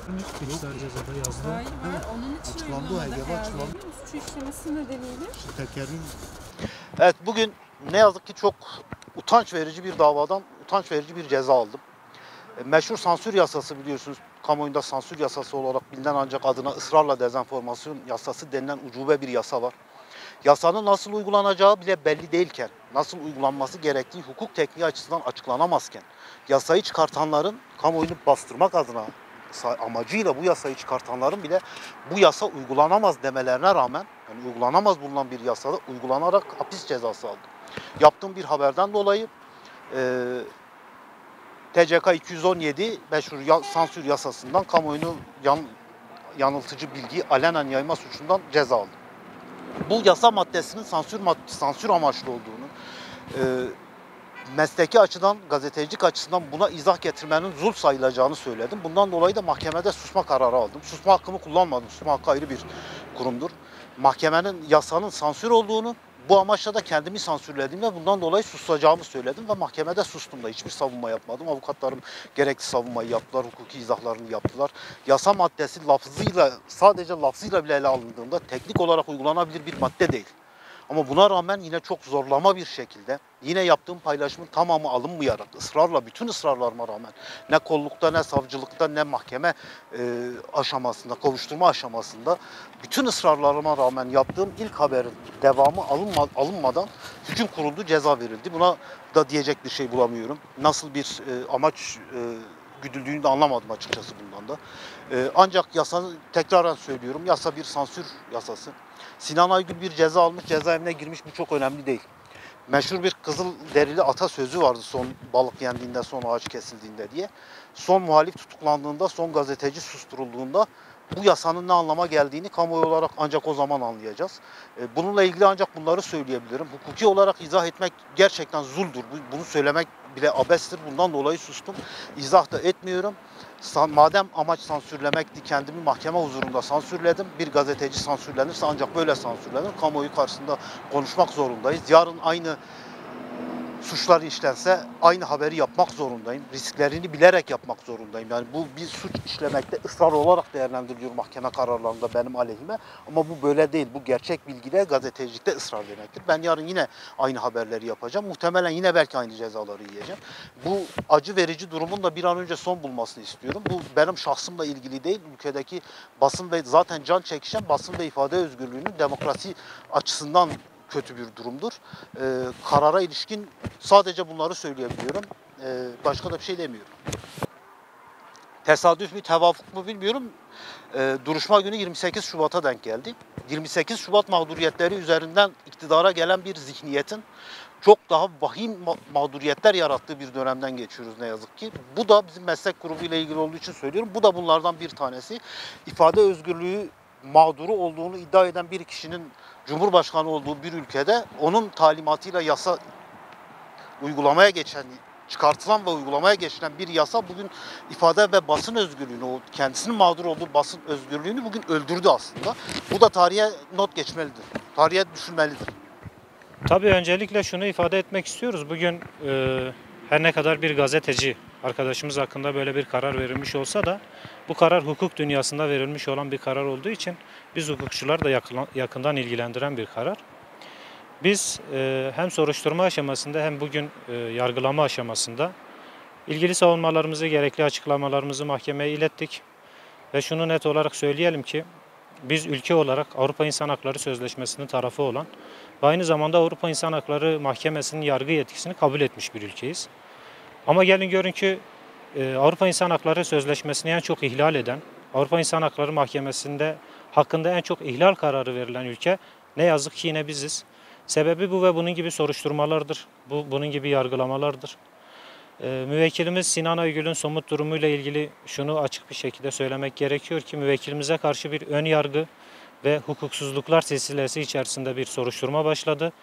Mikser cezada yazdı. Hayır var. Onun için Açıklandı, uygulamadı HGB herhalde. açıklandı. Suç işlemesi nedeniyle. Tekerin Evet, bugün ne yazık ki çok utanç verici bir davadan utanç verici bir ceza aldım. Meşhur sansür yasası, biliyorsunuz, kamuoyunda sansür yasası olarak bilinen ancak adına ısrarla dezenformasyon yasası denilen ucube bir yasa var. Yasanın nasıl uygulanacağı bile belli değilken, nasıl uygulanması gerektiği hukuk tekniği açısından açıklanamazken, yasayı çıkartanların kamuoyunu bastırmak adına amacıyla bu yasayı çıkartanların bile bu yasa uygulanamaz demelerine rağmen, yani uygulanamaz bulunan bir yasada uygulanarak hapis cezası aldım. Yaptığım bir haberden dolayı TCK 217 meşhur sansür yasasından kamuoyunu yanıltıcı bilgi alenen yayma suçundan ceza aldım. Bu yasa maddesinin sansür amaçlı olduğunu, mesleki açıdan, gazetecilik açısından buna izah getirmenin zul sayılacağını söyledim. Bundan dolayı da mahkemede susma kararı aldım. Susma hakkımı kullanmadım. Susma hakkı ayrı bir kurumdur. Mahkemenin yasanın sansür olduğunu, bu amaçla da kendimi sansürlediğimde bundan dolayı susacağımı söyledim ve mahkemede sustum da hiçbir savunma yapmadım. Avukatlarım gerekli savunmayı yaptılar, hukuki izahlarını yaptılar. Yasa maddesi lafzıyla, sadece lafzıyla bile ele alındığında teknik olarak uygulanabilir bir madde değil. Ama buna rağmen yine çok zorlama bir şekilde, yine yaptığım paylaşımın tamamı alınmayarak, ısrarla, bütün ısrarlarıma rağmen, ne kollukta, ne savcılıkta, ne mahkeme aşamasında, kovuşturma aşamasında, bütün ısrarlarıma rağmen yaptığım ilk haberin devamı alınmadan hüküm kuruldu, ceza verildi. Buna da diyecek bir şey bulamıyorum. Nasıl bir amaç güdüldüğünü de anlamadım açıkçası bundan da. Ancak yasanın, tekraren söylüyorum, yasa bir sansür yasası. Sinan Aygün bir ceza almış, cezaevine girmiş, bu çok önemli değil. Meşhur bir Kızılderili atasözü vardı, son balık yendiğinde, son ağaç kesildiğinde diye. Son muhalif tutuklandığında, son gazeteci susturulduğunda bu yasanın ne anlama geldiğini kamuoyu olarak ancak o zaman anlayacağız. Bununla ilgili ancak bunları söyleyebilirim. Hukuki olarak izah etmek gerçekten zuldur. Bunu söylemek bile abestir. Bundan dolayı sustum. İzah da etmiyorum. Madem amaç sansürlemekti, kendimi mahkeme huzurunda sansürledim. Bir gazeteci sansürlenirse ancak böyle sansürlenir. Kamuoyu karşısında konuşmak zorundayız. Yarın aynı suçlar işlense aynı haberi yapmak zorundayım. Risklerini bilerek yapmak zorundayım. Yani bu bir suç işlemekte ısrar olarak değerlendiriliyor mahkeme kararlarında benim aleyhime. Ama bu böyle değil. Bu gerçek bilgiyle gazetecilikte ısrar demektir. Ben yarın yine aynı haberleri yapacağım. Muhtemelen yine belki aynı cezaları yiyeceğim. Bu acı verici durumun da bir an önce son bulmasını istiyorum. Bu benim şahsımla ilgili değil. Ülkedeki basın ve zaten can çekişen basın ve ifade özgürlüğünün demokrasi açısından kötü bir durumdur. Karara ilişkin sadece bunları söyleyebiliyorum. Başka da bir şey demiyorum. Tesadüf mü, tevafuk mu bilmiyorum. Duruşma günü 28 Şubat'a denk geldi. 28 Şubat mağduriyetleri üzerinden iktidara gelen bir zihniyetin çok daha vahim mağduriyetler yarattığı bir dönemden geçiyoruz ne yazık ki. Bu da bizim meslek grubuyla ilgili olduğu için söylüyorum. Bu da bunlardan bir tanesi. İfade özgürlüğü mağduru olduğunu iddia eden bir kişinin Cumhurbaşkanı olduğu bir ülkede onun talimatıyla yasa uygulamaya geçen, çıkartılan ve uygulamaya geçilen bir yasa bugün ifade ve basın özgürlüğünü, o kendisinin mağdur olduğu basın özgürlüğünü bugün öldürdü aslında. Bu da tarihe not geçmelidir. Tarihe düşülmelidir. Tabii öncelikle şunu ifade etmek istiyoruz. Bugün her ne kadar bir gazeteci arkadaşımız hakkında böyle bir karar verilmiş olsa da bu karar hukuk dünyasında verilmiş olan bir karar olduğu için biz hukukçular da yakından ilgilendiren bir karar. Biz hem soruşturma aşamasında hem bugün yargılama aşamasında ilgili savunmalarımızı, gerekli açıklamalarımızı mahkemeye ilettik. Ve şunu net olarak söyleyelim ki biz ülke olarak Avrupa İnsan Hakları Sözleşmesi'nin tarafı olan ve aynı zamanda Avrupa İnsan Hakları Mahkemesi'nin yargı yetkisini kabul etmiş bir ülkeyiz. Ama gelin görün ki Avrupa İnsan Hakları Sözleşmesi'ni en çok ihlal eden, Avrupa İnsan Hakları Mahkemesi'nde hakkında en çok ihlal kararı verilen ülke ne yazık ki yine biziz. Sebebi bu ve bunun gibi soruşturmalardır, bunun gibi yargılamalardır. Müvekkilimiz Sinan Aygül'ün somut durumuyla ilgili şunu açık bir şekilde söylemek gerekiyor ki müvekkilimize karşı bir ön yargı ve hukuksuzluklar silsilesi içerisinde bir soruşturma başladı.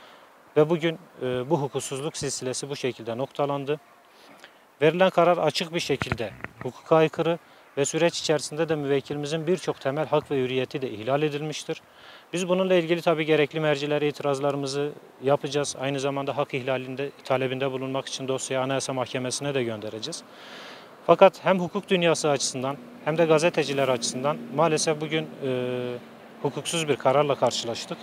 Ve bugün bu hukuksuzluk silsilesi bu şekilde noktalandı. Verilen karar açık bir şekilde hukuka aykırı ve süreç içerisinde de müvekkilimizin birçok temel hak ve hürriyeti de ihlal edilmiştir. Biz bununla ilgili tabii gerekli mercilere itirazlarımızı yapacağız. Aynı zamanda hak ihlalinde talebinde bulunmak için dosyayı Anayasa Mahkemesi'ne de göndereceğiz. Fakat hem hukuk dünyası açısından hem de gazeteciler açısından maalesef bugün hukuksuz bir kararla karşılaştık.